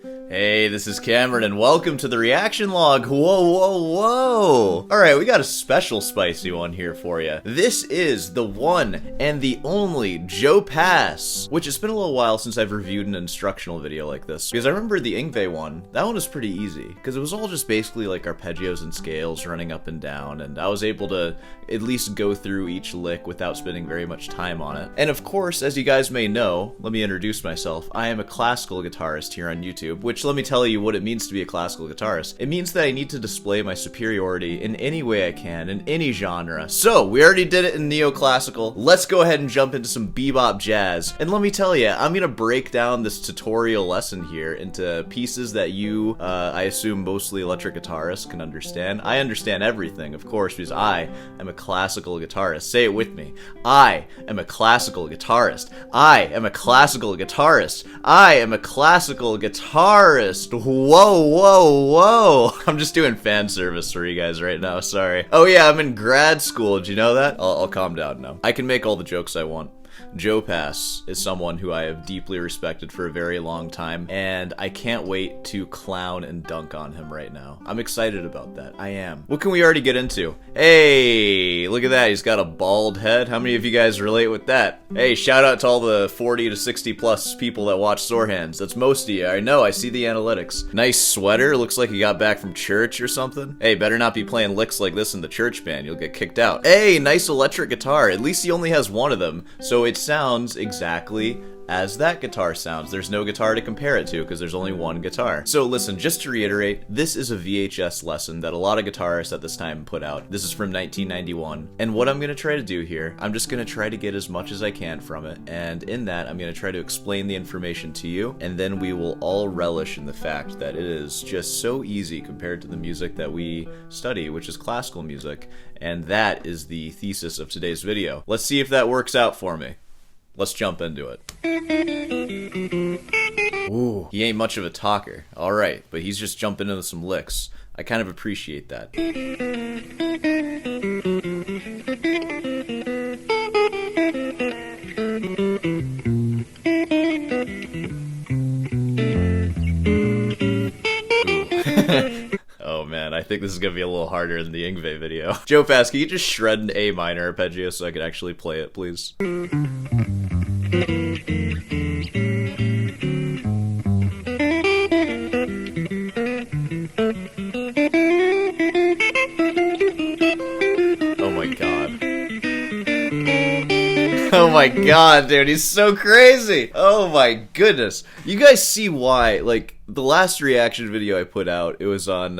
Hey, this is Cameron, and welcome to the reaction log. Whoa, whoa, whoa! Alright, we got a special spicy one here for you. This is the one and the only Joe Pass, which it's been a little while since I've reviewed an instructional video like this. Because I remember the Yngwie one, that one was pretty easy. Because it was all just basically like arpeggios and scales running up and down, and I was able to at least go through each lick without spending very much time on it. And of course, as you guys may know, let me introduce myself, I am a classical guitarist here on YouTube, which let me tell you what it means to be a classical guitarist. It means that I need to display my superiority in any way I can, in any genre. So, we already did it in neoclassical. Let's go ahead and jump into some bebop jazz. And let me tell you, I'm gonna break down this tutorial lesson here into pieces that you, I assume mostly electric guitarists can understand. I understand everything, of course, because I am a classical guitarist. Say it with me. I am a classical guitarist. I am a classical guitarist. I am a classical guitarist. Whoa, whoa, whoa. I'm just doing fan service for you guys right now, sorry. Oh yeah, I'm in grad school, did you know that? I'll calm down now. I can make all the jokes I want. Joe Pass is someone who I have deeply respected for a very long time, and I can't wait to clown and dunk on him right now. I'm excited about that. I am. What can we already get into? Hey, look at that. He's got a bald head. How many of you guys relate with that? Hey, shout out to all the 40 to 60 plus people that watch Sore Hands. That's most of you. I know. I see the analytics. Nice sweater. Looks like he got back from church or something. Hey, better not be playing licks like this in the church band. You'll get kicked out. Hey, nice electric guitar. At least he only has one of them, so it sounds exactly as that guitar sounds. There's no guitar to compare it to because there's only one guitar. So listen, just to reiterate, this is a VHS lesson that a lot of guitarists at this time put out. This is from 1991. And what I'm going to try to do here, I'm just going to try to get as much as I can from it. And in that, I'm going to try to explain the information to you. And then we will all relish in the fact that it is just so easy compared to the music that we study, which is classical music. And that is the thesis of today's video. Let's see if that works out for me. Let's jump into it. Ooh, he ain't much of a talker. Alright, but he's just jumping into some licks. I kind of appreciate that. Oh man, I think this is gonna be a little harder than the Yngwie video. Joe Pass, can you just shred an A minor arpeggio so I could actually play it, please? Oh my god. Oh my god, dude, he's so crazy! Oh my goodness. You guys see why, like, the last reaction video I put out, it was on,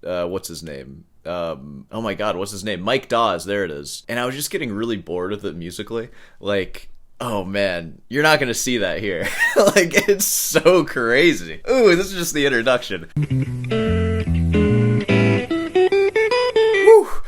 what's his name? Oh my god, what's his name? Mike Dawes, there it is. And I was just getting really bored with it musically. Like, oh man, you're not gonna see that here. Like, it's so crazy. Ooh, this is just the introduction.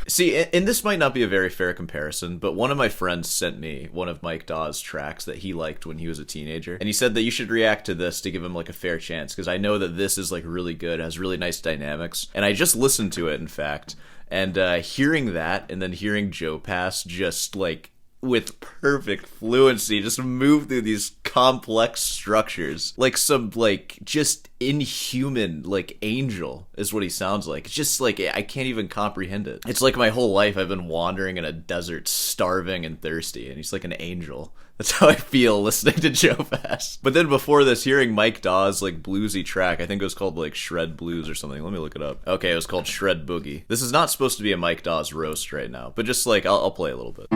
See, and this might not be a very fair comparison, but one of my friends sent me one of Mike Dawes' tracks that he liked when he was a teenager, and he said that you should react to this to give him like a fair chance, because I know that this is like really good, has really nice dynamics, and I just listened to it, in fact, and hearing that, and then hearing Joe Pass just like with perfect fluency just move through these complex structures like some like just inhuman like angel is what he sounds like. It's just like I can't even comprehend it. It's like my whole life I've been wandering in a desert, starving and thirsty, and he's like an angel. That's how I feel listening to Joe Pass. But then before this, hearing Mike Dawes' like bluesy track, I think it was called like Shred Blues or something. Let me look it up. Okay, it was called Shred Boogie. This is not supposed to be a Mike Dawes roast right now, but just like I'll play a little bit.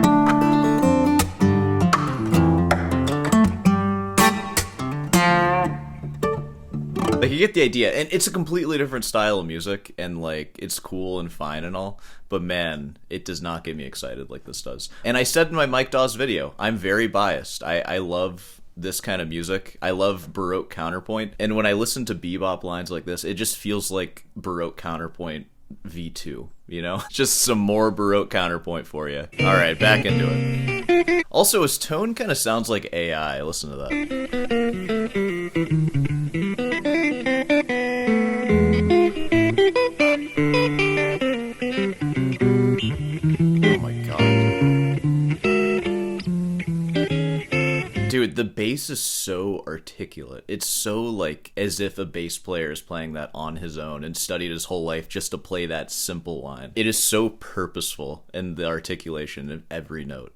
Like, you get the idea, and it's a completely different style of music, and like, it's cool and fine and all, but man, it does not get me excited like this does. And I said in my Mike Dawes video, I'm very biased. I love this kind of music. I love Baroque counterpoint, and when I listen to bebop lines like this, it just feels like Baroque counterpoint V2, you know? Just some more Baroque counterpoint for you. Alright, back into it. Also, his tone kind of sounds like AI. Listen to that. Oh my god. Dude, the bass is so articulate. It's so like as if a bass player is playing that on his own and studied his whole life just to play that simple line. It is so purposeful in the articulation of every note.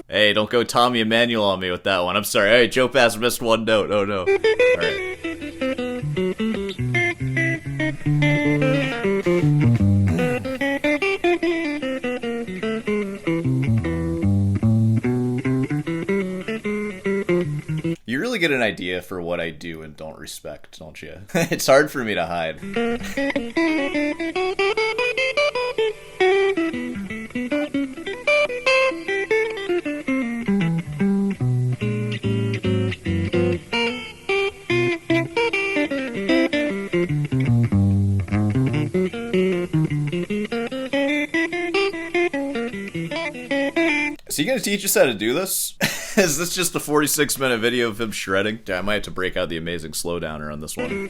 Hey, don't go Tommy Emmanuel on me with that one. I'm sorry. Hey, Joe Pass missed one note. Oh no. Alright. You really get an idea for what I do and don't respect, don't you? It's hard for me to hide. Is he gonna teach us how to do this? Is this just a 46-minute video of him shredding? Damn, I might have to break out the amazing slowdowner on this one.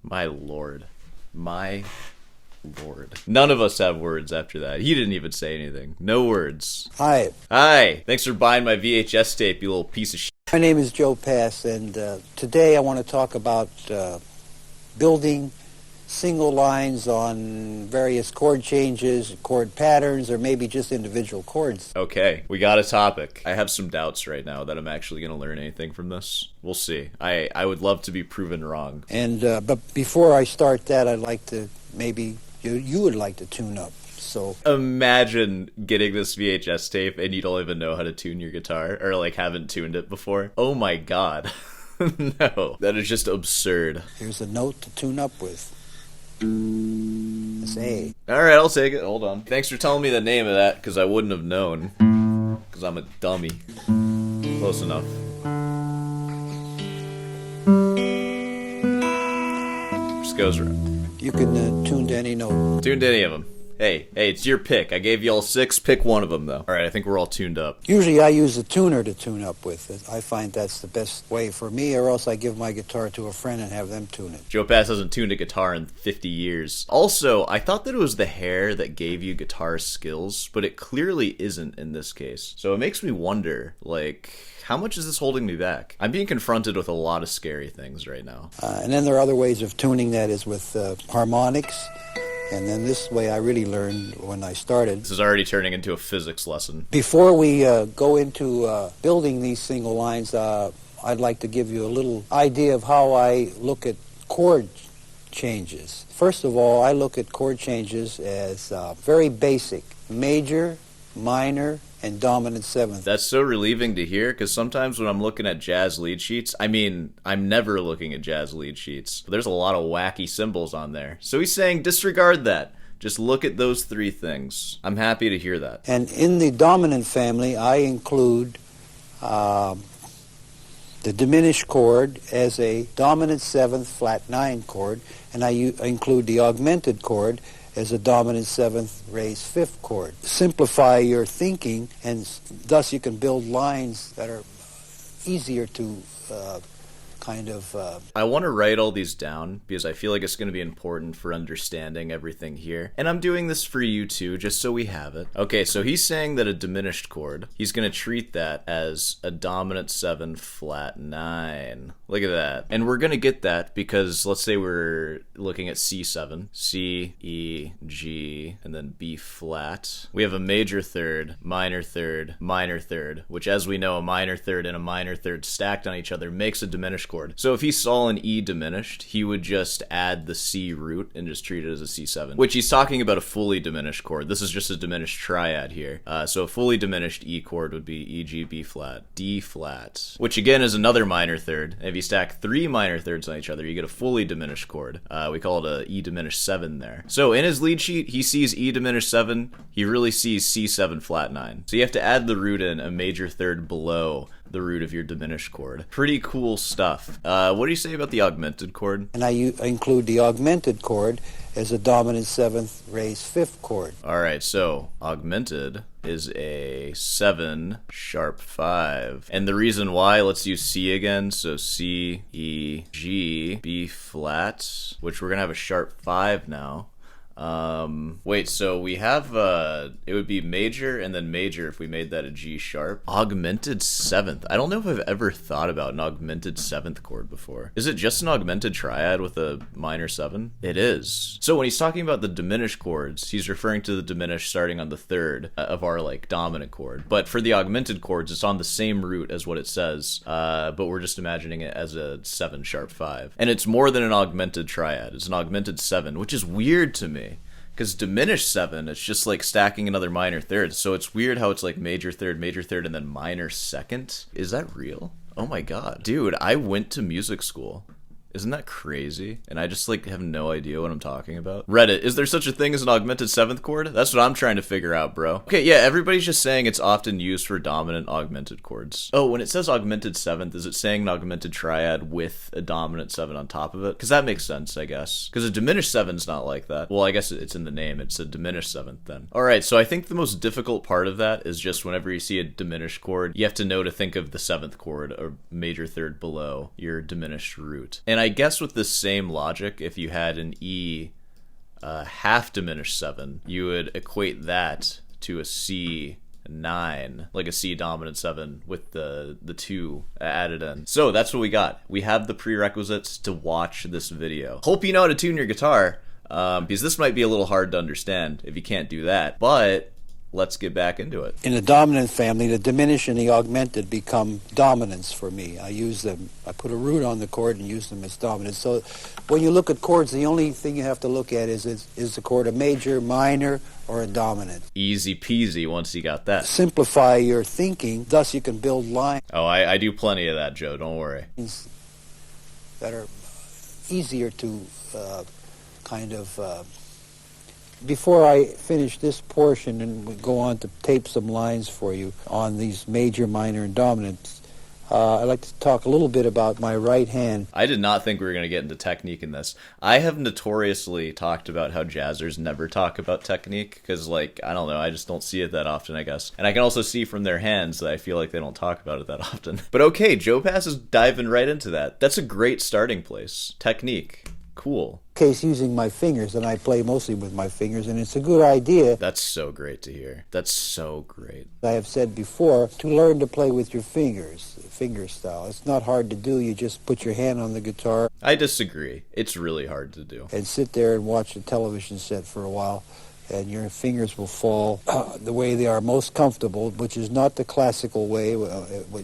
My lord. My lord. None of us have words after that. He didn't even say anything. No words. Hi. Hi. Thanks for buying my VHS tape, you little piece of shit. My name is Joe Pass, and today I want to talk about building single lines on various chord changes, chord patterns, or maybe just individual chords. Okay, we got a topic. I have some doubts right now that I'm actually going to learn anything from this. We'll see. I would love to be proven wrong. And but before I start that, I'd like to maybe you would like to tune up. So imagine getting this VHS tape and you don't even know how to tune your guitar, or like haven't tuned it before. Oh my god. No, that is just absurd. Here's a note to tune up with. It's A. Alright, I'll take it. Hold on. Thanks for telling me the name of that, because I wouldn't have known. Because I'm a dummy. Close enough. Just goes around. You can tune to any note. Tune to any of them. Hey, it's your pick. I gave y'all 6. Pick one of them, though. All right, I think we're all tuned up. Usually I use a tuner to tune up with. I find that's the best way for me, or else I give my guitar to a friend and have them tune it. Joe Pass hasn't tuned a guitar in 50 years. Also, I thought that it was the hair that gave you guitar skills, but it clearly isn't in this case. So it makes me wonder, like, how much is this holding me back? I'm being confronted with a lot of scary things right now. And then there are other ways of tuning that is with harmonics. And then this way I really learned when I started. This is already turning into a physics lesson. Before we go into building these single lines, I'd like to give you a little idea of how I look at chord changes. First of all, I look at chord changes as very basic: major, minor, and dominant seventh. That's so relieving to hear, because sometimes when I'm looking at jazz lead sheets, I mean, I'm never looking at jazz lead sheets. There's a lot of wacky symbols on there. So he's saying disregard that. Just look at those 3 things. I'm happy to hear that. And in the dominant family, I include the diminished chord as a dominant 7th flat 9 chord, and I include the augmented chord as a dominant 7th raised 5th chord. Simplify your thinking, and thus you can build lines that are easier to I want to write all these down because I feel like it's going to be important for understanding everything here. And I'm doing this for you too, just so we have it. Okay, so he's saying that a diminished chord, he's going to treat that as a dominant 7 flat 9. Look at that. And we're going to get that because let's say we're looking at C7, C, E, G, and then B flat. We have a major third, minor third, which as we know, a minor third and a minor third stacked on each other makes a diminished chord. chord. So if he saw an E diminished, he would just add the C root and just treat it as a C7, which he's talking about a fully diminished chord. This is just a diminished triad here. So a fully diminished E chord would be E, G, B flat, D flat, which again is another minor third. And if you stack 3 minor thirds on each other, you get a fully diminished chord. We call it a E diminished 7 there. So in his lead sheet, he sees E diminished 7. He really sees C7 flat 9. So you have to add the root in a major third below the root of your diminished chord. Pretty cool stuff. What do you say about the augmented chord? And I include the augmented chord as a dominant 7th raised 5th chord. All right, so augmented is a 7 sharp 5. And the reason why, let's use C again. So C, E, G, B flat, which we're going to have a sharp 5 now. Wait, so we have, it would be major and then major if we made that a G sharp. Augmented 7th. I don't know if I've ever thought about an augmented 7th chord before. Is it just an augmented triad with a minor 7? It is. So when he's talking about the diminished chords, he's referring to the diminished starting on the 3rd of our, like, dominant chord. But for the augmented chords, it's on the same root as what it says, but we're just imagining it as a 7 sharp 5. And it's more than an augmented triad. It's an augmented 7, which is weird to me. Because diminished 7, it's just like stacking another minor third. So it's weird how it's like major third, and then minor second. Is that real? Oh my god. Dude, I went to music school. Isn't that crazy? And I just like have no idea what I'm talking about. Reddit, is there such a thing as an augmented 7th chord? That's what I'm trying to figure out, bro. Okay, yeah, everybody's just saying it's often used for dominant augmented chords. Oh, when it says augmented 7th, is it saying an augmented triad with a dominant 7 on top of it? Because that makes sense, I guess. Because a diminished 7's not like that. Well, I guess it's in the name. It's a diminished 7th then. All right, so I think the most difficult part of that is just whenever you see a diminished chord, you have to know to think of the 7th chord, or major third below your diminished root. And I guess with the same logic, if you had an E half diminished 7, you would equate that to a C 9, like a C dominant 7 with the 2 added in. So that's what we got. We have the prerequisites to watch this video. Hope you know how to tune your guitar, because this might be a little hard to understand if you can't do that, but let's get back into it. In the dominant family, the diminished and the augmented become dominants for me. I use them, I put a root on the chord and use them as dominants. So when you look at chords, the only thing you have to look at is the chord a major, minor, or a dominant. Easy peasy once you got that. Simplify your thinking, thus you can build lines. Oh, I do plenty of that, Joe, don't worry. That are easier to before I finish this portion and we go on to tape some lines for you on these major, minor, and dominants, I'd like to talk a little bit about my right hand. I did not think we were going to get into technique in this. I have notoriously talked about how jazzers never talk about technique because, like, I don't know, I just don't see it that often, I guess. And I can also see from their hands that I feel like they don't talk about it that often. But okay, Joe Pass is diving right into that. That's a great starting place. Technique. Cool. Case using my fingers, and I play mostly with my fingers, and it's a good idea. That's so great to hear. That's so great. I have said before, to learn to play with your fingers, finger style. It's not hard to do. You just put your hand on the guitar. I disagree. It's really hard to do. And sit there and watch the television set for a while, and your fingers will fall the way they are most comfortable, which is not the classical way.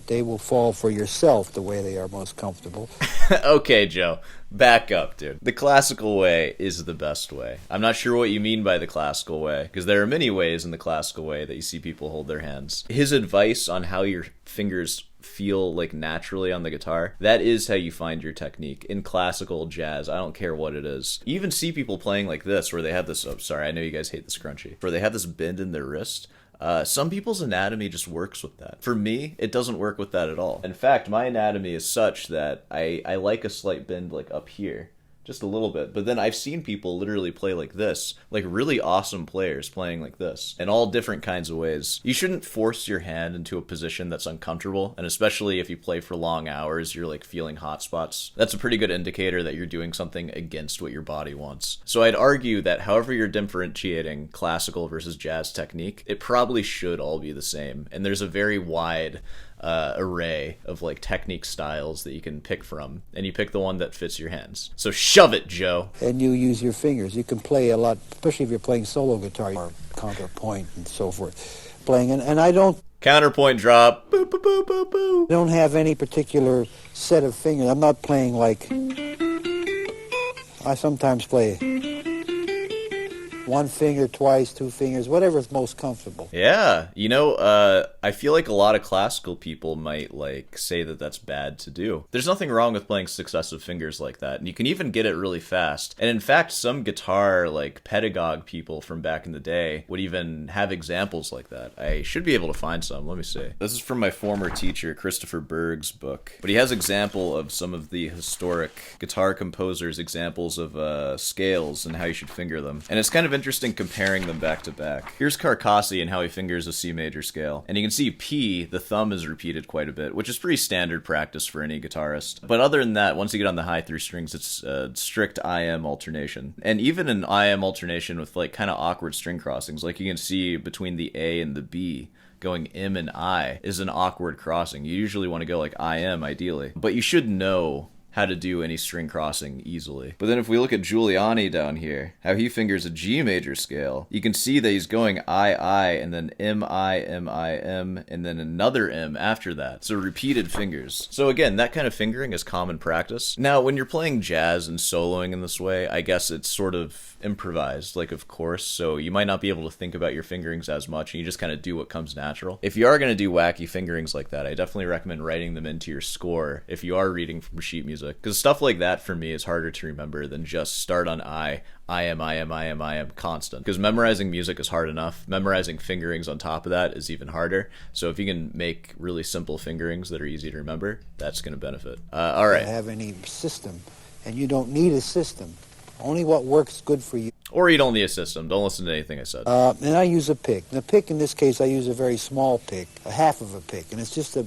They will fall for yourself the way they are most comfortable. Okay, Joe. Back up, dude. The classical way is the best way. I'm not sure what you mean by the classical way, because there are many ways in the classical way that you see people hold their hands. His advice on how your fingers feel like naturally on the guitar, that is how you find your technique. In classical jazz, I don't care what it is. You even see people playing like this, where they have this, oh, sorry, I know you guys hate the scrunchie, where they have this bend in their wrist. Some people's anatomy just works with that. For me, it doesn't work with that at all. In fact, my anatomy is such that I like a slight bend like up here. Just a little bit. But then I've seen people literally play like this, like really awesome players playing like this, in all different kinds of ways. You shouldn't force your hand into a position that's uncomfortable, and especially if you play for long hours, you're like feeling hot spots. That's a pretty good indicator that you're doing something against what your body wants. So I'd argue that however you're differentiating classical versus jazz technique, it probably should all be the same. And there's a very wide array of like technique styles that you can pick from, and you pick the one that fits your hands. So shove it, Joe. And you use your fingers. You can play a lot, especially if you're playing solo guitar or counterpoint and so forth. Playing, and I don't Counterpoint drop. Boop, boop, boop, boop, boop. I don't have any particular set of fingers. I'm not playing like... I sometimes play one finger, twice, two fingers, whatever's most comfortable. Yeah, I feel like a lot of classical people might, say that that's bad to do. There's nothing wrong with playing successive fingers like that, and you can even get it really fast. And in fact, some guitar, pedagogue people from back in the day would even have examples like that. I should be able to find some. Let me see. This is from my former teacher, Christopher Berg's book. But he has example of some of the historic guitar composers' examples of scales and how you should finger them. And it's kind of interesting comparing them back to back. Here's Carcassi and how he fingers a C major scale. And you can see P, the thumb is repeated quite a bit, which is pretty standard practice for any guitarist. But other than that, once you get on the high three strings, it's strict IM alternation. And even an IM alternation with kind of awkward string crossings, like you can see between the A and the B, going M and I is an awkward crossing. You usually want to go IM ideally. But you should know how to do any string crossing easily. But then if we look at Giuliani down here, how he fingers a G major scale, you can see that he's going I, and then M, and then another M after that. So repeated fingers. So again, that kind of fingering is common practice. Now, when you're playing jazz and soloing in this way, I guess it's sort of improvised, of course, so you might not be able to think about your fingerings as much, and you just kind of do what comes natural. If you are going to do wacky fingerings like that, I definitely recommend writing them into your score if you are reading from sheet music. Because stuff like that for me is harder to remember than just start on I am constant. Because memorizing music is hard enough. Memorizing fingerings on top of that is even harder. So if you can make really simple fingerings that are easy to remember, that's going to benefit. All right. Have any system, and you don't need a system. Only what works good for you. Or you don't need a system. Don't listen to anything I said. And I use a pick. The pick in this case, I use a very small pick, a half of a pick, and it's just a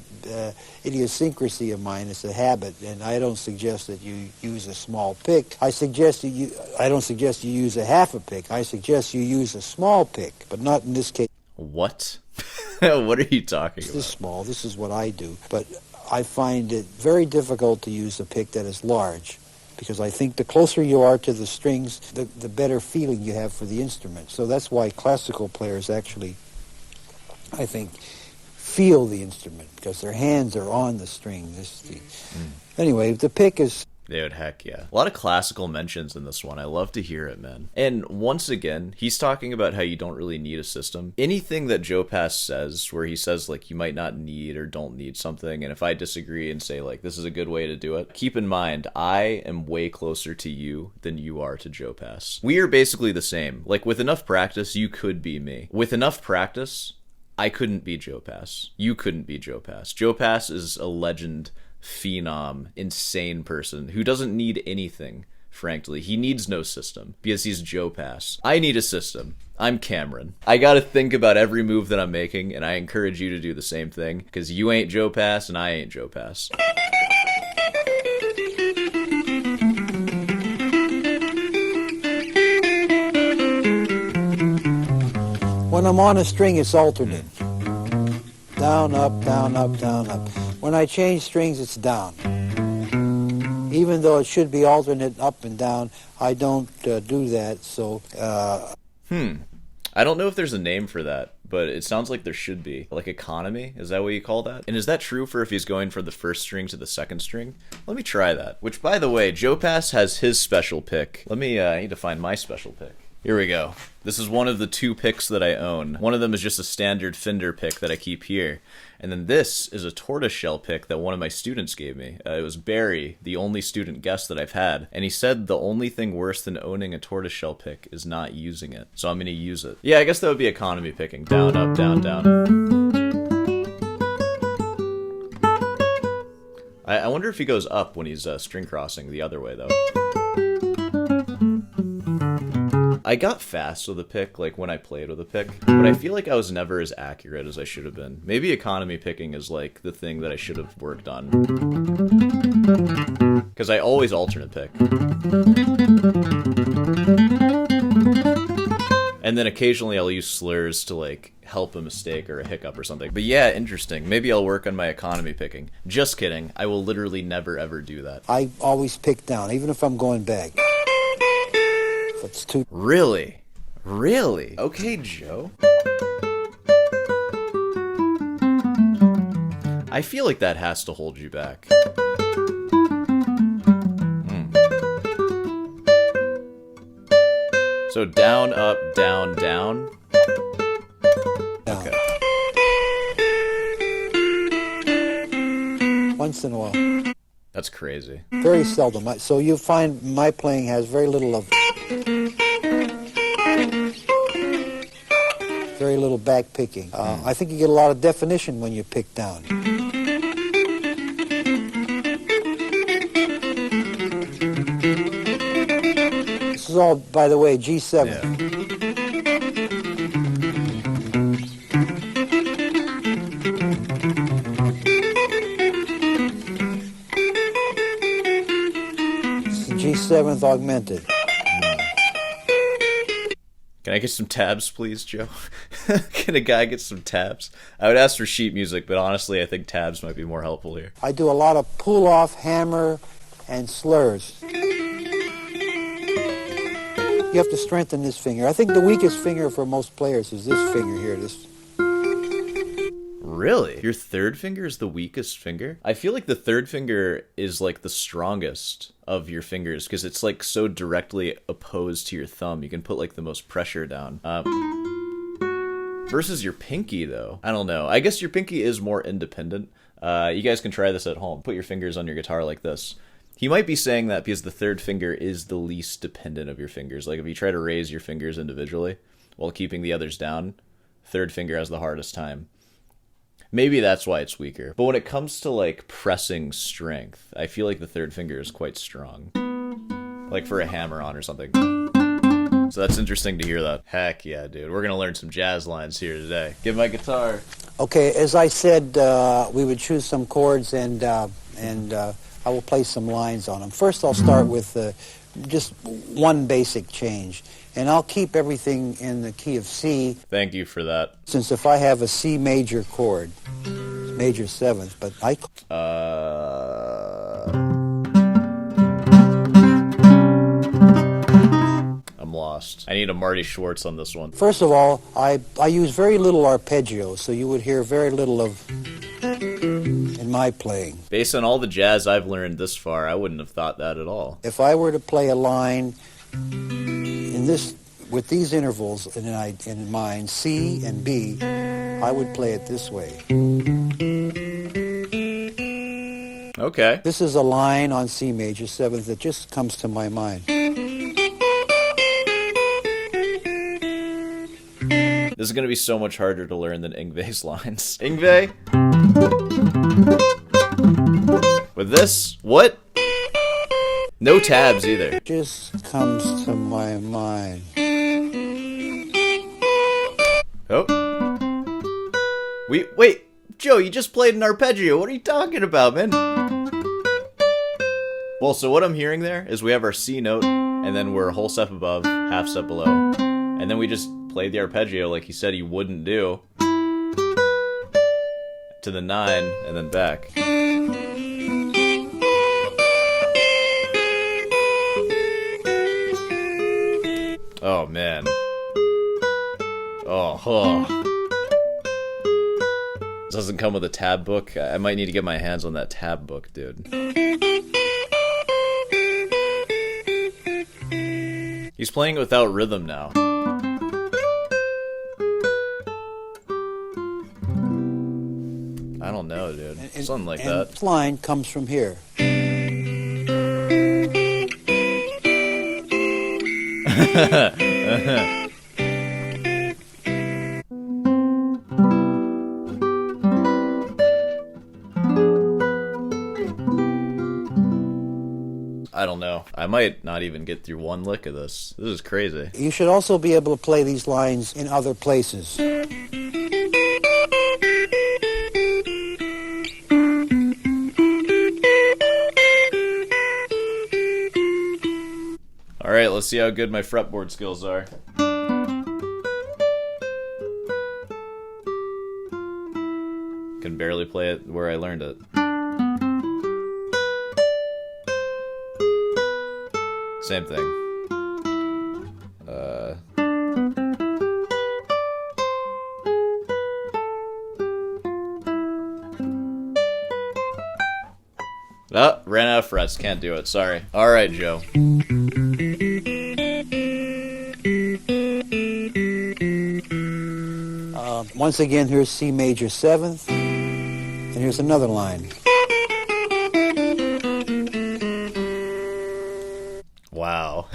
idiosyncrasy of mine. It's a habit, and I don't suggest that you use a small pick. I don't suggest you use a half a pick. I suggest you use a small pick, but not in this case. What? What are you talking about? This is small. This is what I do, but I find it very difficult to use a pick that is large, because I think the closer you are to the strings, the better feeling you have for the instrument. So that's why classical players actually, I think, feel the instrument, because their hands are on the string. Anyway, the pick is... Dude, heck yeah. A lot of classical mentions in this one. I love to hear it, man. And once again, he's talking about how you don't really need a system. Anything that Joe Pass says, where he says, you might not need or don't need something, and if I disagree and say, this is a good way to do it, keep in mind, I am way closer to you than you are to Joe Pass. We are basically the same. With enough practice, you could be me. With enough practice, I couldn't be Joe Pass. You couldn't be Joe Pass. Joe Pass is a legend, phenom, insane person who doesn't need anything, frankly. He needs no system because he's Joe Pass. I need a system. I'm Cameron. I gotta think about every move that I'm making, and I encourage you to do the same thing, because you ain't Joe Pass and I ain't Joe Pass. When I'm on a string, it's alternate. Down, up, down, up, down, up. When I change strings, it's down. Even though it should be alternate up and down, I don't do that, so... I don't know if there's a name for that, but it sounds like there should be. Economy? Is that what you call that? And is that true for if he's going from the first string to the second string? Let me try that. Which, by the way, Joe Pass has his special pick. I need to find my special pick. Here we go. This is one of the 2 picks that I own. One of them is just a standard Fender pick that I keep here. And then this is a tortoiseshell pick that one of my students gave me. It was Barry, the only student guest that I've had. And he said the only thing worse than owning a tortoiseshell pick is not using it. So I'm going to use it. Yeah, I guess that would be economy picking. Down, up, down, down. I wonder if he goes up when he's string crossing the other way, though. I got fast with a pick, when I played with a pick, but I feel like I was never as accurate as I should have been. Maybe economy picking is, the thing that I should have worked on. Because I always alternate pick. And then occasionally I'll use slurs to, help a mistake or a hiccup or something. But yeah, interesting. Maybe I'll work on my economy picking. Just kidding. I will literally never, ever do that. I always pick down, even if I'm going back. It's too... Really? Okay, Joe. I feel like that has to hold you back. So down, up, down, down. Down. Okay. Once in a while. That's crazy. Very seldom. So you find my playing has very little back picking. I think you get a lot of definition when you pick down. This is all, by the way, G7. Yeah. G7th augmented. Can I get some tabs, please, Joe? Can a guy get some tabs? I would ask for sheet music, but honestly, I think tabs might be more helpful here. I do a lot of pull-off, hammer, and slurs. You have to strengthen this finger. I think the weakest finger for most players is this finger here. This. Really? Your third finger is the weakest finger? I feel like the third finger is like the strongest of your fingers because it's like so directly opposed to your thumb. You can put like the most pressure down. Versus your pinky though. I don't know. I guess your pinky is more independent. You guys can try this at home. Put your fingers on your guitar like this. He might be saying that because the third finger is the least dependent of your fingers. Like if you try to raise your fingers individually while keeping the others down, third finger has the hardest time. Maybe that's why it's weaker. But when it comes to like pressing strength, I feel like the third finger is quite strong. Like for a hammer on or something. So that's interesting to hear that. Heck yeah, dude. We're gonna learn some jazz lines here today. Give my guitar. Okay, as I said, we would choose some chords and I will play some lines on them. First I'll start with just one basic change. And I'll keep everything in the key of C. Thank you for that. Since if I have a C major chord, it's major 7th, but I... I'm lost. I need a Marty Schwartz on this one. First of all, I use very little arpeggio, so you would hear very little of in my playing. Based on all the jazz I've learned this far, I wouldn't have thought that at all. If I were to play a line in this, with these intervals in mind, C and B, I would play it this way. Okay. This is a line on C major 7th that just comes to my mind. This is going to be so much harder to learn than Yngwie's lines. Yngwie? With this? What? No tabs either. Just comes to my mind. Oh. Wait, Joe, you just played an arpeggio. What are you talking about, man? Well, so what I'm hearing there is we have our C note, and then we're a whole step above, half step below, and then we just played the arpeggio like he said he wouldn't do, to the 9, and then back. Oh, man. Oh. This doesn't come with a tab book. I might need to get my hands on that tab book, dude. He's playing it without rhythm now. I don't know, dude. Something like that. This line comes from here. I don't know. I might not even get through one lick of this. This is crazy. You should also be able to play these lines in other places. Alright, let's see how good my fretboard skills are. Can barely play it where I learned it. Same thing. Oh, ran out of frets. Can't do it. Sorry. All right, Joe. Once again, here's C major 7th, and here's another line. Wow.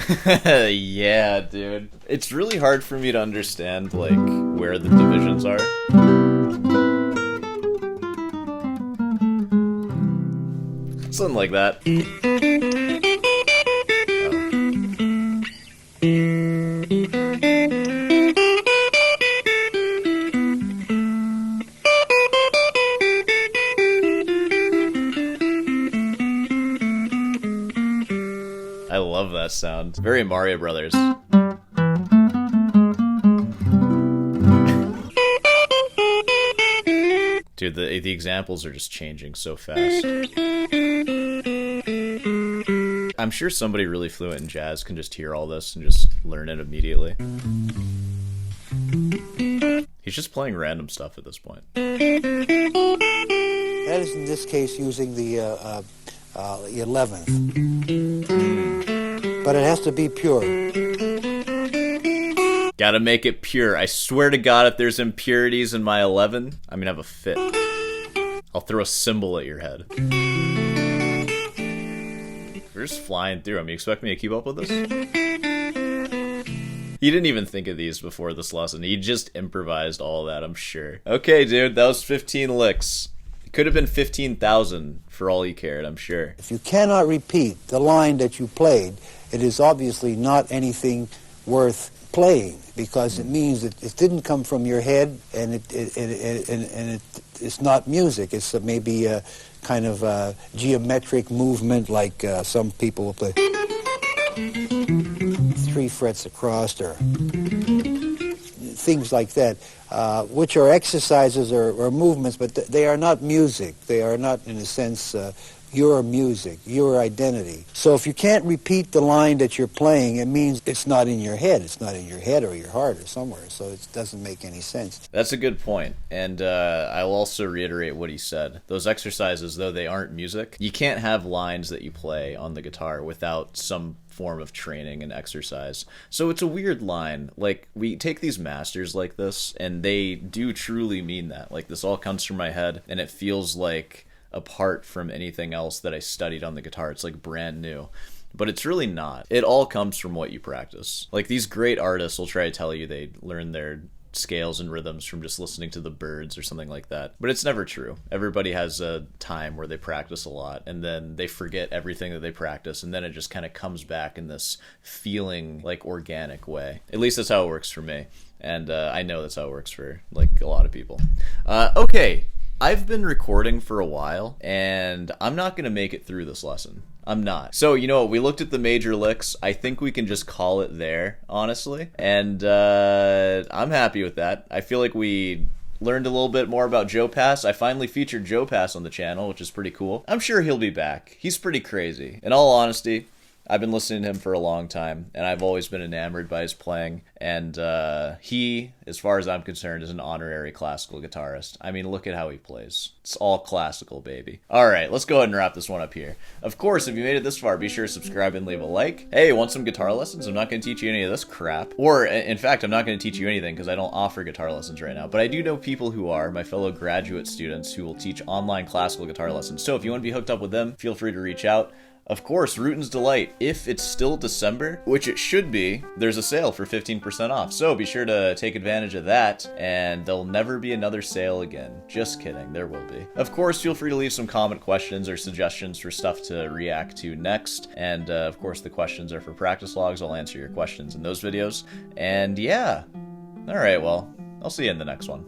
Yeah, dude. It's really hard for me to understand, like, where the divisions are. Something like that. I love that sound. Very Mario Brothers. Dude, the examples are just changing so fast. I'm sure somebody really fluent in jazz can just hear all this and just learn it immediately. He's just playing random stuff at this point. That is, in this case, using the 11th. But it has to be pure. Gotta make it pure. I swear to God, if there's impurities in my 11, I'm gonna have a fit. I'll throw a cymbal at your head. We're just flying through them. You expect me to keep up with this? He didn't even think of these before this lesson. He just improvised all that, I'm sure. Okay, dude, that was 15 licks. It could have been 15,000 for all he cared, I'm sure. If you cannot repeat the line that you played, it is obviously not anything worth playing, because it means that it didn't come from your head, and it's not music. It's maybe a kind of a geometric movement, like some people will play 3 frets across, or things like that, which are exercises or movements, but they are not music. They are not, in a sense, your music, your identity. So if you can't repeat the line that you're playing, it means it's not in your head. It's not in your head or your heart or somewhere, so it doesn't make any sense. That's a good point, and I'll also reiterate what he said. Those exercises, though they aren't music, you can't have lines that you play on the guitar without some form of training and exercise. So it's a weird line. Like, we take these masters like this, and they do truly mean that. Like, this all comes from my head, and it feels like apart from anything else that I studied on the guitar. It's like brand new. But it's really not. It all comes from what you practice. Like, these great artists will try to tell you they learn their scales and rhythms from just listening to the Byrds or something like that. But it's never true. Everybody has a time where they practice a lot, and then they forget everything that they practice, and then it just kind of comes back in this feeling like organic way. At least that's how it works for me. And I know that's how it works for, like, a lot of people. Okay. I've been recording for a while, and I'm not going to make it through this lesson. I'm not. So, you know what? We looked at the major licks. I think we can just call it there, honestly. And I'm happy with that. I feel like we learned a little bit more about Joe Pass. I finally featured Joe Pass on the channel, which is pretty cool. I'm sure he'll be back. He's pretty crazy. In all honesty, I've been listening to him for a long time, and I've always been enamored by his playing. And he, as far as I'm concerned, is an honorary classical guitarist. I mean, look at how he plays. It's all classical, baby. All right, let's go ahead and wrap this one up here. Of course, if you made it this far, be sure to subscribe and leave a like. Hey, want some guitar lessons? I'm not going to teach you any of this crap. Or, in fact, I'm not going to teach you anything because I don't offer guitar lessons right now. But I do know people who are, my fellow graduate students, who will teach online classical guitar lessons. So if you want to be hooked up with them, feel free to reach out. Of course, Rutin's Delight, if it's still December, which it should be, there's a sale for 15% off. So be sure to take advantage of that, and there'll never be another sale again. Just kidding, there will be. Of course, feel free to leave some comment questions or suggestions for stuff to react to next. And of course, the questions are for practice logs. I'll answer your questions in those videos. And yeah, alright, well, I'll see you in the next one.